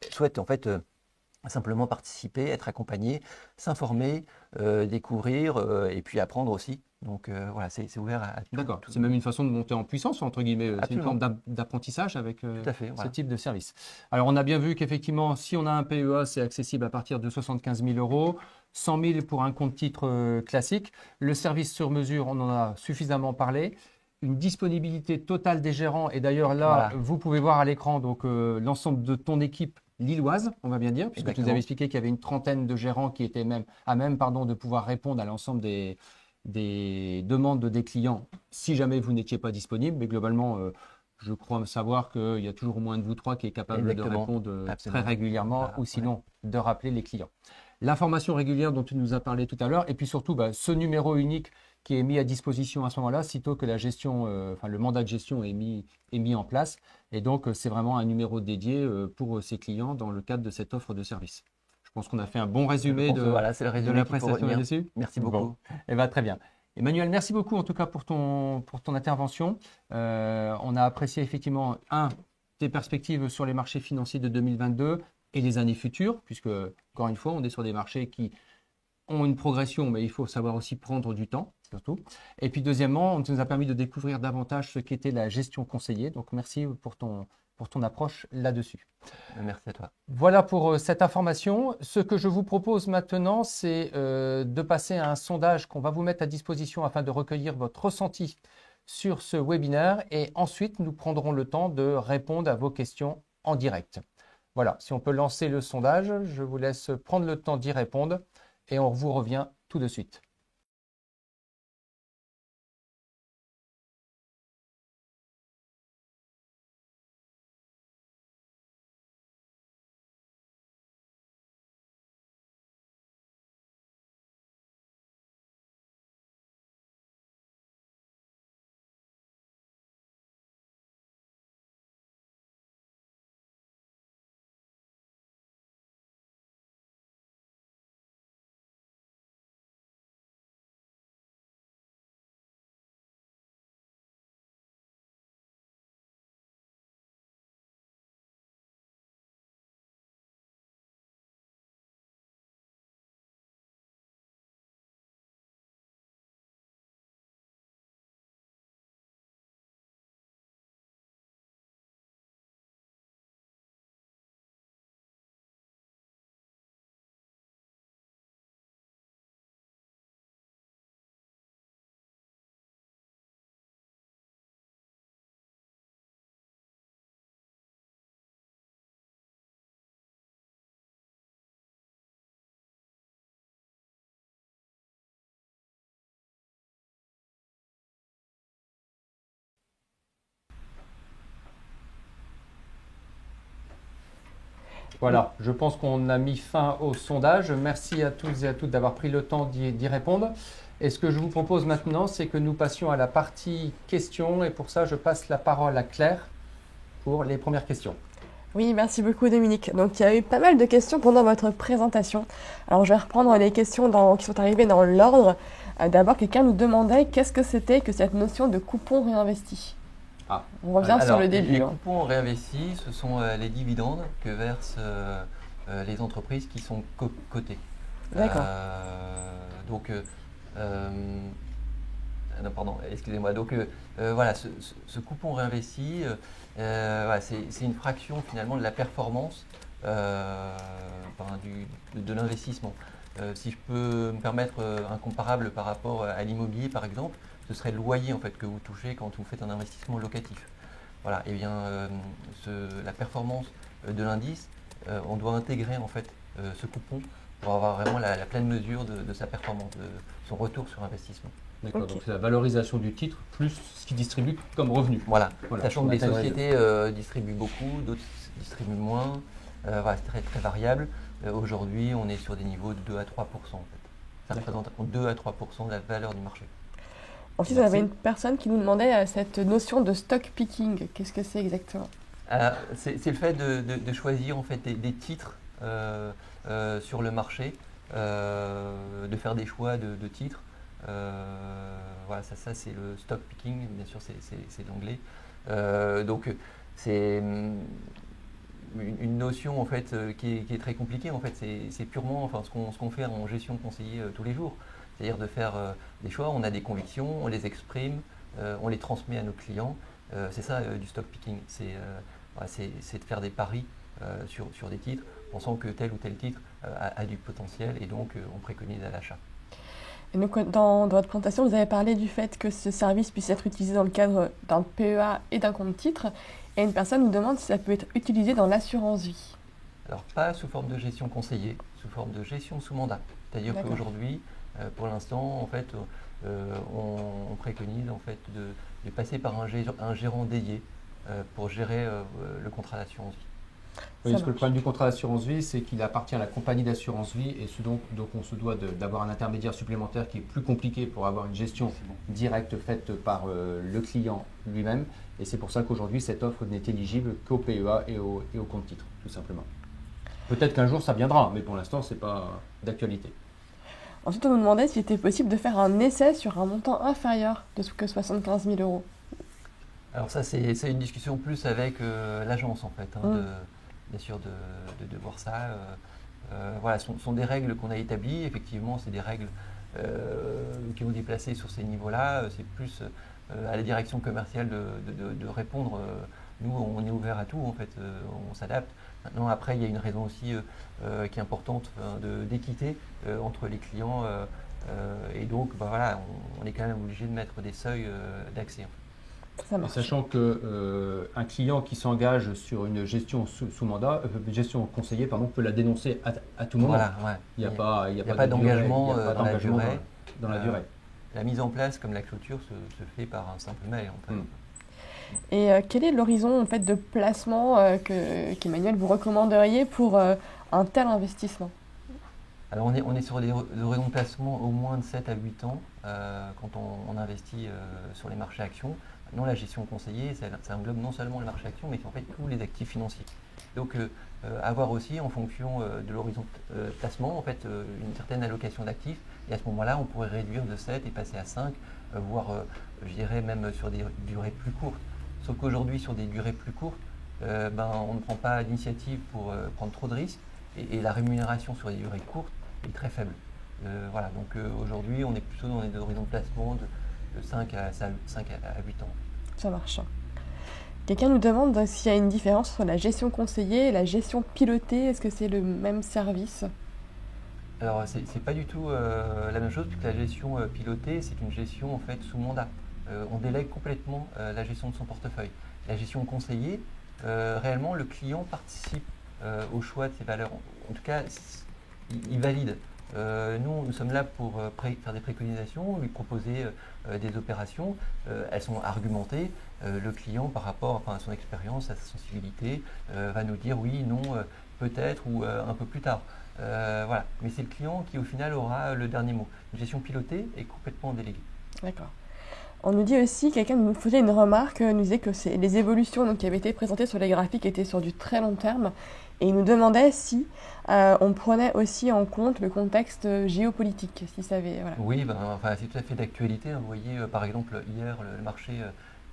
souhaitent en fait simplement participer, être accompagnés, s'informer, découvrir et puis apprendre aussi. Donc voilà, c'est ouvert à tout. D'accord. C'est même une façon de monter en puissance, entre guillemets. C'est une forme d'apprentissage avec ce type de service. Alors, on a bien vu qu'effectivement, si on a un PEA, c'est accessible à partir de 75 000 €, 100 000 pour un compte titre classique. Le service sur mesure, on en a suffisamment parlé. Une disponibilité totale des gérants. Et d'ailleurs, là, vous pouvez voir à l'écran l'ensemble de ton équipe lilloise, on va bien dire, puisque tu nous avais expliqué qu'il y avait une trentaine de gérants qui étaient à même de pouvoir répondre à l'ensemble des demandes des clients si jamais vous n'étiez pas disponible. Mais globalement, je crois savoir qu'il y a toujours au moins de vous trois qui est capable de répondre très régulièrement ou sinon de rappeler les clients. L'information régulière dont tu nous as parlé tout à l'heure et puis surtout ce numéro unique qui est mis à disposition à ce moment-là, sitôt que la gestion, le mandat de gestion est mis en place. Et donc, c'est vraiment un numéro dédié pour ses clients dans le cadre de cette offre de service. Je pense qu'on a fait un bon résumé de la prestation là-dessus. Merci beaucoup. Bon. Eh bien, très bien. Emmanuel, merci beaucoup en tout cas pour ton intervention. On a apprécié effectivement, tes perspectives sur les marchés financiers de 2022 et les années futures, puisque, encore une fois, on est sur des marchés qui ont une progression, mais il faut savoir aussi prendre du temps, surtout. Et puis, deuxièmement, on nous a permis de découvrir davantage ce qu'était la gestion conseillée. Donc, merci pour ton approche là-dessus. Merci à toi. Voilà pour cette information. Ce que je vous propose maintenant, c'est de passer à un sondage qu'on va vous mettre à disposition afin de recueillir votre ressenti sur ce webinaire. Et ensuite, nous prendrons le temps de répondre à vos questions en direct. Voilà, si on peut lancer le sondage, je vous laisse prendre le temps d'y répondre et on vous revient tout de suite. Voilà, je pense qu'on a mis fin au sondage. Merci à tous et à toutes d'avoir pris le temps d'y répondre. Et ce que je vous propose maintenant, c'est que nous passions à la partie questions. Et pour ça, je passe la parole à Claire pour les premières questions. Oui, merci beaucoup Dominique. Donc il y a eu pas mal de questions pendant votre présentation. Alors je vais reprendre les questions qui sont arrivées dans l'ordre. D'abord, quelqu'un nous demandait qu'est-ce que c'était que cette notion de coupon réinvesti. On revient sur le début. Les coupons réinvestis, ce sont les dividendes que versent les entreprises qui sont cotées. D'accord. Non, pardon, excusez-moi. Donc voilà, ce coupon réinvesti, c'est une fraction finalement de la performance de l'investissement. Si je peux me permettre un comparable par rapport à l'immobilier par exemple, ce serait le loyer en fait que vous touchez quand vous faites un investissement locatif. Voilà, et bien la performance de l'indice, on doit intégrer en fait ce coupon pour avoir vraiment la pleine mesure de sa performance, de son retour sur investissement. D'accord, Ok. donc c'est la valorisation du titre plus ce qu'il distribue comme revenu. Voilà, Voilà, sachant on que des atteindrait- sociétés distribuent beaucoup, d'autres distribuent moins. Voilà, c'est très, très variable. Aujourd'hui, on est sur des niveaux de 2 à 3 en fait. Ça D'accord. représente 2 à 3 de la valeur du marché. Ensuite, on Merci. avait une personne qui nous demandait cette notion de stock picking. Qu'est-ce que c'est exactement? C'est le fait de choisir en fait des titres sur le marché, de faire des choix de titres. Voilà, ça c'est le stock picking, bien sûr c'est l'anglais. Donc c'est une notion en fait qui est très compliquée. En fait, c'est purement enfin, ce qu'on fait en gestion conseillée tous les jours. C'est-à-dire de faire des choix, on a des convictions, on les exprime, on les transmet à nos clients. C'est ça du stock picking. Voilà, c'est de faire des paris sur des titres, pensant que tel ou tel titre a du potentiel et donc on préconise à l'achat. Et donc, dans votre présentation, vous avez parlé du fait que ce service puisse être utilisé dans le cadre d'un PEA et d'un compte titre. Et une personne nous demande si ça peut être utilisé dans l'assurance vie. Alors pas sous forme de gestion conseillée, sous forme de gestion sous mandat. C'est-à-dire D'accord. qu'aujourd'hui, pour l'instant, en fait, on préconise en fait de passer par un gérant dédié pour gérer le contrat d'assurance vie. Oui, Ça parce que le marche. problème du contrat d'assurance vie, c'est qu'il appartient à la compagnie d'assurance vie et donc on se doit d'avoir un intermédiaire supplémentaire qui est plus compliqué pour avoir une gestion directe faite par le client lui-même. Et c'est pour ça qu'aujourd'hui, cette offre n'est éligible qu'au PEA et au compte titre, tout simplement. Peut-être qu'un jour ça viendra, mais pour l'instant, ce n'est pas d'actualité. Ensuite, on nous demandait s'il était possible de faire un essai sur un montant inférieur que 75 000 euros. Alors ça, c'est une discussion plus avec l'agence en fait, hein, bien sûr de voir ça. Voilà, ce sont des règles qu'on a établies. Effectivement, c'est des règles qui ont été placées sur ces niveaux-là. C'est plus à la direction commerciale de répondre. Nous, on est ouvert à tout en fait. On s'adapte. Maintenant, après, il y a une raison aussi qui est importante d'équité entre les clients. Et donc, bah, voilà, on est quand même obligé de mettre des seuils d'accès. Ça Et marche. sachant qu'un client qui s'engage sur une gestion sous mandat, gestion conseillée, pardon, peut la dénoncer à tout moment. Voilà, ouais. Il n'y a pas, pas d'engagement il y a pas dans la d'engagement durée. dans la durée. La mise en place, comme la clôture, se fait par un simple mail. En fait. Et quel est l'horizon en fait, de placement qu'Emmanuel vous recommanderiez pour un tel investissement? Alors on est sur des horizons de placement au moins de 7 à 8 ans quand on investit sur les marchés actions. Maintenant, la gestion conseillée, ça englobe non seulement le marché action, mais en fait tous les actifs financiers. Donc, avoir aussi en fonction de l'horizon de placement, en fait, une certaine allocation d'actifs. Et à ce moment-là, on pourrait réduire de 7 et passer à 5, voire, je dirais, même sur des durées plus courtes. Sauf qu'aujourd'hui, sur des durées plus courtes, on ne prend pas d'initiative pour prendre trop de risques. Et la rémunération sur des durées courtes est très faible. Voilà, donc aujourd'hui, on est plutôt dans des horizons de placement de 5 à 8 ans. Ça marche. Quelqu'un nous demande s'il y a une différence entre la gestion conseillée et la gestion pilotée. Est-ce que c'est le même service? Alors, c'est pas du tout la même chose, puisque la gestion pilotée, c'est une gestion en fait sous mandat. On délègue complètement la gestion de son portefeuille. La gestion conseillée, réellement, le client participe au choix de ses valeurs. En tout cas, il valide. Nous sommes là pour faire des préconisations, lui proposer des opérations. Elles sont argumentées. Le client, par rapport à son expérience, à sa sensibilité, va nous dire oui, non, peut-être ou un peu plus tard. Voilà. Mais c'est le client qui, au final, aura le dernier mot. Une gestion pilotée est complètement déléguée. D'accord. On nous dit aussi, quelqu'un nous faisait une remarque, nous disait que les évolutions donc, qui avaient été présentées sur les graphiques étaient sur du très long terme. Et il nous demandait si on prenait aussi en compte le contexte géopolitique, si ça avait, voilà. Oui, c'est tout à fait d'actualité. Vous voyez, par exemple, hier, le marché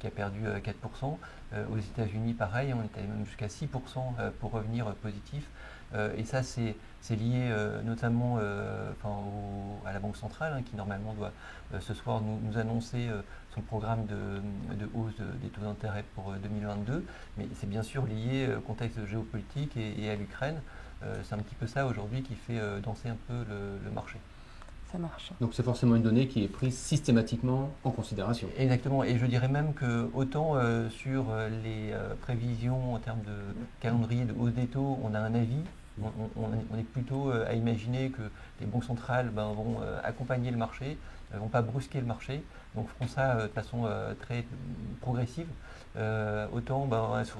qui a perdu 4%. Aux États-Unis, pareil, on est allé même jusqu'à 6% pour revenir positif. Et ça, c'est lié notamment à la Banque centrale, qui normalement doit ce soir nous annoncer son programme de hausse des taux d'intérêt pour 2022. Mais c'est bien sûr lié au contexte géopolitique et à l'Ukraine. C'est un petit peu ça aujourd'hui qui fait danser un peu le marché. Ça marche. Donc c'est forcément une donnée qui est prise systématiquement en considération. Exactement, et je dirais même que autant sur les prévisions en termes de calendrier de hausse des taux, on a un avis, On est plutôt à imaginer que les banques centrales vont accompagner le marché, ne vont pas brusquer le marché, donc feront ça de façon très progressive. Autant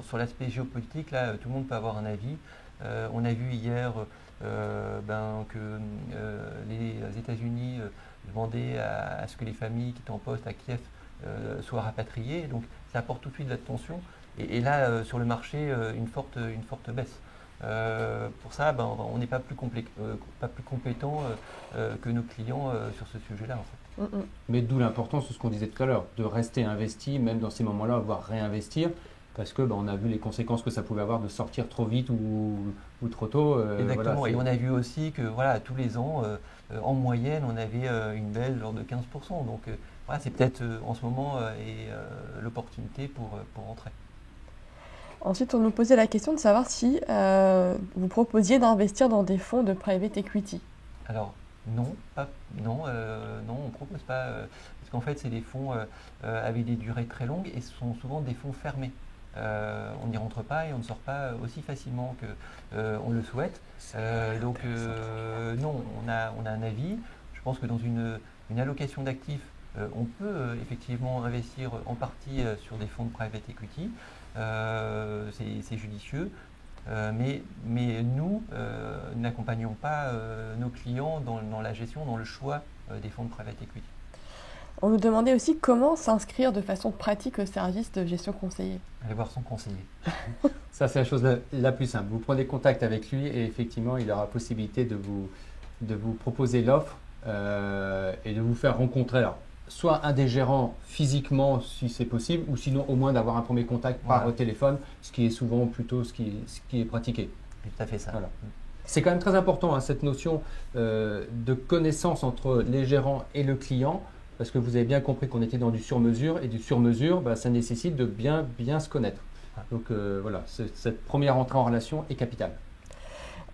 sur l'aspect géopolitique, là, tout le monde peut avoir un avis. On a vu hier que les États-Unis demandaient à ce que les familles qui étaient en poste à Kiev soient rapatriées, donc ça apporte tout de suite de la tension. Et là, sur le marché, une forte baisse. Pour ça, on n'est pas plus compétent que nos clients sur ce sujet-là, en fait. Mais d'où l'importance de ce qu'on disait tout à l'heure, de rester investi, même dans ces moments-là, voire réinvestir, parce que on a vu les conséquences que ça pouvait avoir de sortir trop vite ou trop tôt. Exactement, voilà, et on a vu aussi que tous les ans, en moyenne, on avait une baisse de l'ordre de 15%. Donc c'est peut-être en ce moment l'opportunité pour rentrer. Ensuite, on nous posait la question de savoir si vous proposiez d'investir dans des fonds de private equity. Alors, non, on ne propose pas, parce qu'en fait, c'est des fonds avec des durées très longues et ce sont souvent des fonds fermés. On n'y rentre pas et on ne sort pas aussi facilement qu'on le souhaite. Donc, non, on a un avis. Je pense que dans une allocation d'actifs, on peut effectivement investir en partie sur des fonds de private equity. C'est judicieux. Mais nous n'accompagnons pas nos clients dans la gestion, dans le choix des fonds de private equity. On nous demandait aussi comment s'inscrire de façon pratique au service de gestion conseillée. Allez voir son conseiller. Ça, c'est la chose la plus simple. Vous prenez contact avec lui et effectivement, il aura possibilité de vous proposer l'offre et de vous faire rencontrer. Alors, soit un des gérants physiquement, si c'est possible, ou sinon au moins d'avoir un premier contact par téléphone, ce qui est souvent plutôt ce qui est pratiqué. C'est tout à fait ça. Voilà. C'est quand même très important, cette notion de connaissance entre les gérants et le client, parce que vous avez bien compris qu'on était dans du sur-mesure, et du sur-mesure, ça nécessite de bien se connaître. Donc voilà, cette première entrée en relation est capitale.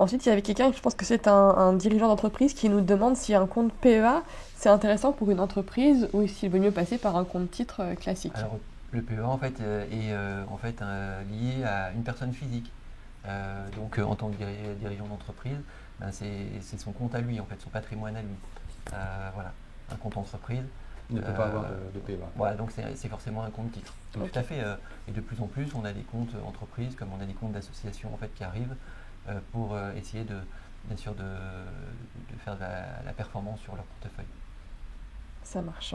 Ensuite, il y avait quelqu'un, je pense que c'est un dirigeant d'entreprise, qui nous demande si un compte PEA, c'est intéressant pour une entreprise ou s'il vaut mieux passer par un compte titre classique. Alors, le PEA, en fait, est lié à une personne physique. Donc, en tant que dirigeant d'entreprise, c'est son compte à lui, en fait, son patrimoine à lui. Voilà, un compte entreprise. Ne peut pas avoir de PEA. Voilà, donc c'est forcément un compte titre. Donc, okay. Tout à fait. Et de plus en plus, on a des comptes entreprises, comme on a des comptes d'association en fait, qui arrivent pour essayer bien sûr de faire la performance sur leur portefeuille. Ça marche.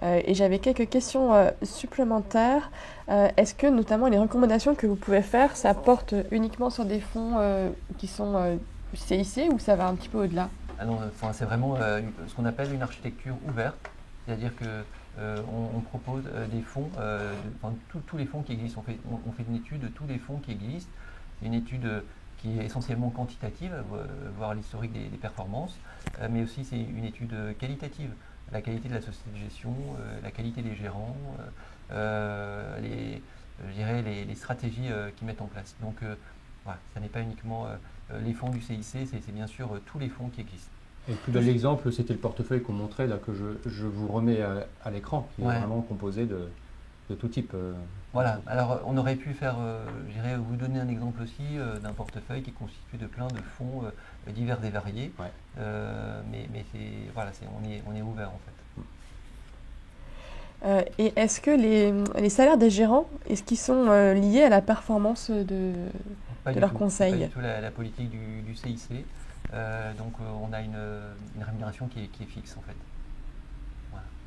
Et j'avais quelques questions supplémentaires. Est-ce que notamment les recommandations que vous pouvez faire, ça porte uniquement sur des fonds qui sont CIC ou ça va un petit peu au-delà? C'est vraiment ce qu'on appelle une architecture ouverte, c'est-à-dire que on propose des fonds, tous les fonds qui existent. On fait une étude de tous les fonds qui existent, une étude qui est essentiellement quantitative, voir l'historique des performances, mais aussi c'est une étude qualitative, la qualité de la société de gestion, la qualité des gérants, les stratégies qu'ils mettent en place. Donc ça n'est pas uniquement les fonds du CIC, c'est bien sûr tous les fonds qui existent. Et plus de l'exemple, c'était le portefeuille qu'on montrait, là, que je vous remets à l'écran, qui est vraiment composé de tout type. Voilà, alors on aurait pu vous donner un exemple aussi d'un portefeuille qui est constitué de plein de fonds divers et variés, mais on est ouvert en fait. Et est-ce que les salaires des gérants, est-ce qu'ils sont liés à la performance de leurs conseils? Pas du tout la politique du CIC, donc on a une rémunération qui est fixe en fait.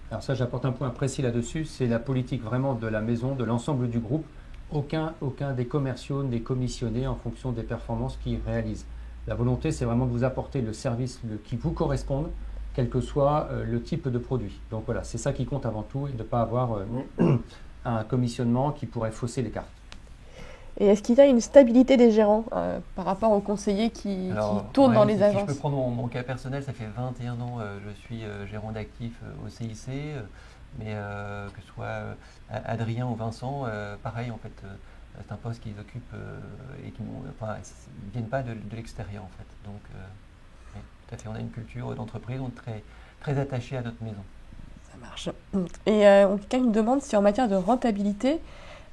Alors ça, j'apporte un point précis là-dessus, c'est la politique vraiment de la maison, de l'ensemble du groupe. Aucun des commerciaux n'est commissionné en fonction des performances qu'ils réalisent. La volonté, c'est vraiment de vous apporter le service qui vous corresponde, quel que soit le type de produit. Donc voilà, c'est ça qui compte avant tout, et de ne pas avoir un commissionnement qui pourrait fausser les cartes. Et est-ce qu'il y a une stabilité des gérants par rapport aux conseillers qui tournent dans les agences? Si je peux prendre mon cas personnel, ça fait 21 ans je suis gérant d'actifs au CIC, mais que ce soit Adrien ou Vincent, pareil en fait, c'est un poste qu'ils occupent et qui ne viennent pas de l'extérieur en fait. Donc tout à fait, on a une culture d'entreprise, on est très, très attaché à notre maison. Ça marche. Et quelqu'un me demande si en matière de rentabilité,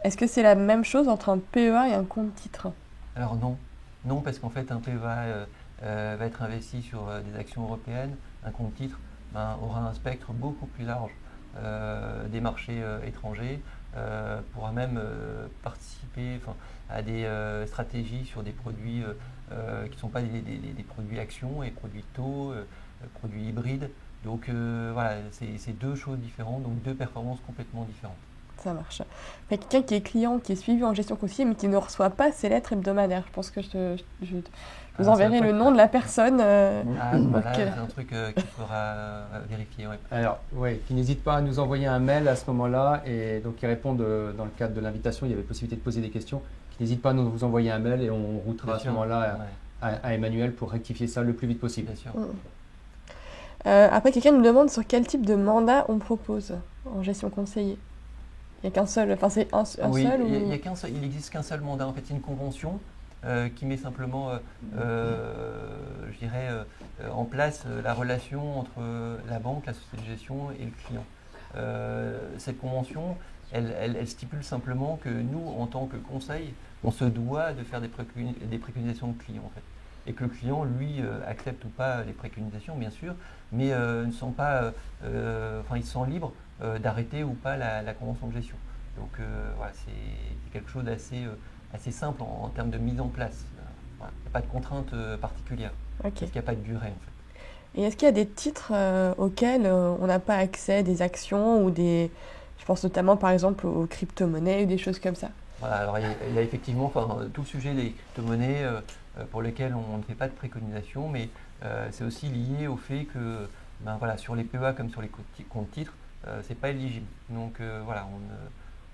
est-ce que c'est la même chose entre un PEA et un compte titre? Alors non, Non, parce qu'en fait, un PEA va être investi sur des actions européennes. Un compte titre aura un spectre beaucoup plus large des marchés étrangers, pourra même participer à des stratégies sur des produits qui ne sont pas des produits actions et produits taux, produits hybrides. Donc voilà, c'est deux choses différentes, donc deux performances complètement différentes. Ça marche. Fait quelqu'un qui est client, qui est suivi en gestion conseillée, mais qui ne reçoit pas ses lettres hebdomadaires. Je pense que je vous enverrai le nom de la personne. Voilà, c'est un truc qu'il faudra vérifier. Ouais. Alors, qui n'hésite pas à nous envoyer un mail à ce moment-là et donc qui répondent dans le cadre de l'invitation. Il y avait possibilité de poser des questions. Qui n'hésite pas à nous envoyer un mail et on routera à ce moment-là à Emmanuel pour rectifier ça le plus vite possible. Bien sûr. Après, quelqu'un nous demande sur quel type de mandat on propose en gestion conseillée. Il n'y a qu'un seul, enfin c'est un seul il n'existe qu'un seul mandat. En fait, c'est une convention qui met simplement, je dirais, en place la relation entre la banque, la société de gestion et le client. Cette convention, elle stipule simplement que nous, en tant que conseil, on se doit de faire des préconisations de client, en fait. Et que le client, lui, accepte ou pas les préconisations, bien sûr, mais ne sont pas, il se sent libre d'arrêter ou pas la convention de gestion. Donc voilà, c'est quelque chose d'assez simple en termes de mise en place. Voilà. Il n'y a pas de contrainte particulière, parce qu'il n'y a pas de durée, en fait. Et est-ce qu'il y a des titres auxquels on n'a pas accès, des actions ou des... Je pense notamment par exemple aux crypto-monnaies ou des choses comme ça. Voilà, alors il y a effectivement tout le sujet des crypto-monnaies pour lesquelles on ne fait pas de préconisation, mais c'est aussi lié au fait que sur les PEA comme sur les comptes titres, c'est pas éligible. Donc voilà, on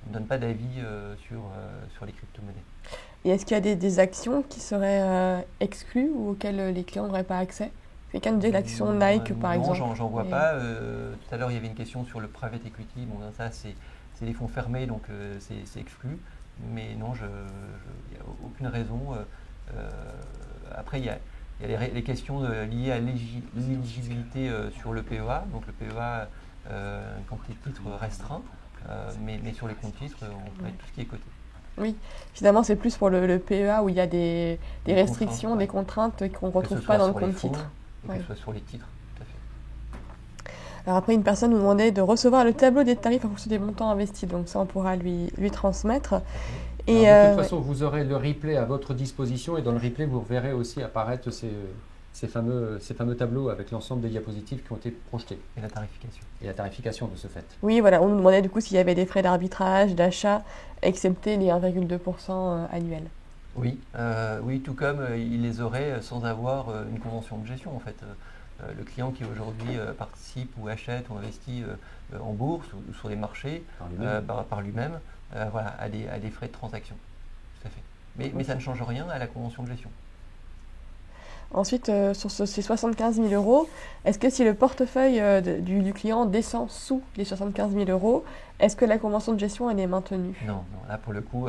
ne donne pas d'avis sur les crypto-monnaies. Et est-ce qu'il y a des actions qui seraient exclues ou auxquelles les clients n'auraient pas accès? Quelqu'un nous dit l'action Nike par exemple. Non, j'en vois pas. Tout à l'heure, il y avait une question sur le private equity. Bon, ça, c'est des fonds fermés, donc c'est exclu. Mais non, il n'y a aucune raison. Après, il y a les questions liées à l'éligibilité sur le PEA. Donc le PEA, un compte titre restreint. Mais sur les comptes titres, on peut mettre tout ce qui est coté. Oui, finalement, c'est plus pour le PEA où il y a des restrictions, des contraintes qu'on ne retrouve pas dans le compte titre. Que ce soit sur les titres, tout à fait. Alors après, une personne nous demandait de recevoir le tableau des tarifs en fonction des montants investis. Donc ça, on pourra lui transmettre. Et de toute façon, vous aurez le replay à votre disposition et dans le replay, vous verrez aussi apparaître ces fameux tableaux avec l'ensemble des diapositives qui ont été projetées. Et la tarification. Et la tarification de ce fait. Oui, voilà, on nous demandait du coup s'il y avait des frais d'arbitrage, d'achat, excepté les 1,2% annuels. Oui, tout comme il les aurait sans avoir une convention de gestion en fait. Le client qui aujourd'hui participe ou achète ou investit en bourse ou sur les marchés par lui-même, a des frais de transaction. Tout à fait. Mais ça ne change rien à la convention de gestion. Ensuite, sur ces 75 000 euros, est-ce que si le portefeuille du client descend sous les 75 000 euros, est-ce que la convention de gestion elle est maintenue? Non, là pour le coup,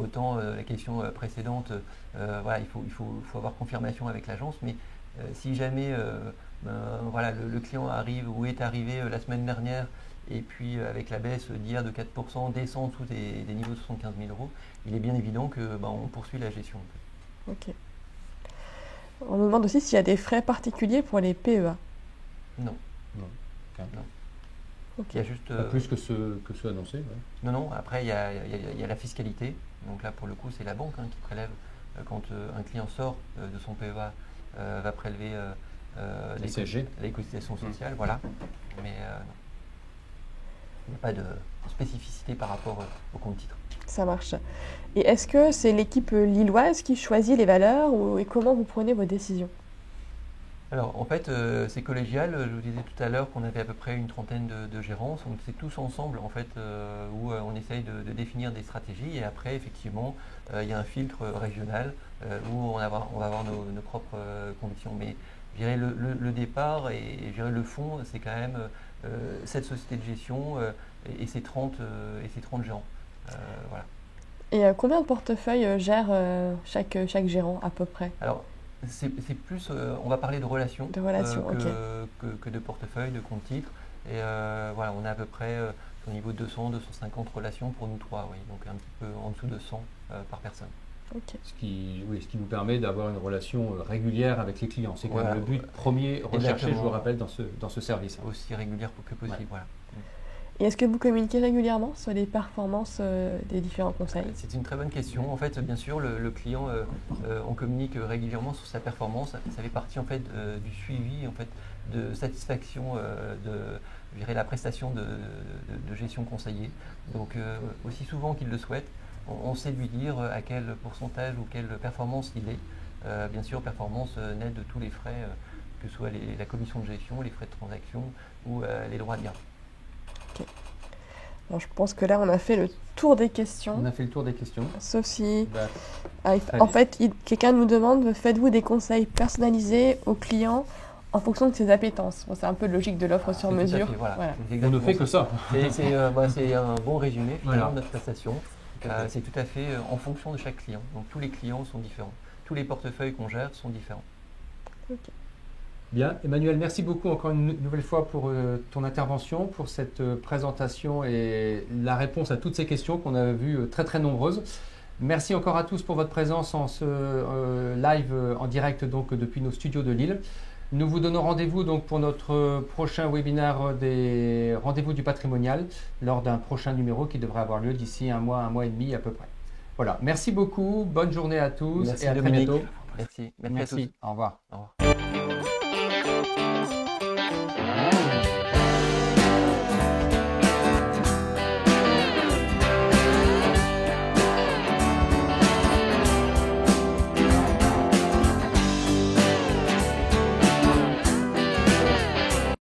autant la question précédente, il faut avoir confirmation avec l'agence, mais si jamais le client arrive ou est arrivé la semaine dernière et puis avec la baisse d'hier de 4% descend en dessous des niveaux de 75 000 euros, il est bien évident qu'on poursuit la gestion. Ok. On nous demande aussi s'il y a des frais particuliers pour les PEA. Non. Okay. Il y a juste, pas plus que ceux annoncés. Ouais. Non, après il y a la fiscalité. Donc là pour le coup c'est la banque qui prélève quand un client sort de son PEA, va prélever les cotisations sociales, voilà. Mais il n'y a pas de spécificité par rapport au compte titre. Ça marche. Et est-ce que c'est l'équipe lilloise qui choisit les valeurs et comment vous prenez vos décisions? Alors en fait c'est collégial, je vous disais tout à l'heure qu'on avait à peu près une trentaine de gérants, donc c'est tous ensemble en fait où on essaye de définir des stratégies et après effectivement il y a un filtre régional où on va avoir nos propres convictions. Mais je dirais le départ et je dirais le fond c'est quand même cette société de gestion et ces 30 gérants. Voilà. Et combien de portefeuilles gère chaque gérant à peu près? Alors, c'est plus, on va parler de relations, que de portefeuille, de compte titres. Et on a à peu près au niveau de 200-250 relations pour nous trois, oui, donc un petit peu en dessous de 100 par personne. Ok. ce qui nous permet d'avoir une relation régulière avec les clients. C'est quand même le but premier recherché, Exactement. je vous rappelle, dans ce service. Aussi régulière que possible. Ouais. Voilà. Et est-ce que vous communiquez régulièrement sur les performances des différents conseils? C'est une très bonne question. En fait, bien sûr, le client, on communique régulièrement sur sa performance. Ça fait partie en fait du suivi, en fait, de satisfaction je dirais, la prestation de gestion conseillée. Donc, aussi souvent qu'il le souhaite, on sait lui dire à quel pourcentage ou quelle performance il est. Bien sûr, performance nette de tous les frais, que ce soit la commission de gestion, les frais de transaction ou les droits de garde. Alors, je pense que là, on a fait le tour des questions. On a fait le tour des questions. Sauf si, Bah, en fait, quelqu'un nous demande, faites-vous des conseils personnalisés aux clients en fonction de ses appétences? Bon, c'est un peu logique de l'offre sur C'est tout à mesure. fait, voilà. Voilà. C'est on ne exactement fait que ça. C'est un bon résumé finalement Voilà. de notre prestation. C'est tout à fait en fonction de chaque client. Donc tous les clients sont différents. Tous les portefeuilles qu'on gère sont différents. Bien, Emmanuel, merci beaucoup encore une nouvelle fois pour ton intervention, pour cette présentation et la réponse à toutes ces questions qu'on a vues très très nombreuses. Merci encore à tous pour votre présence en ce live en direct donc depuis nos studios de Lille. Nous vous donnons rendez-vous donc pour notre prochain webinaire des rendez-vous du patrimonial lors d'un prochain numéro qui devrait avoir lieu d'ici un mois et demi à peu près. Voilà, merci beaucoup, bonne journée à tous Merci et à Dominique. très bientôt. Merci. Merci, à tous. au revoir. Au revoir.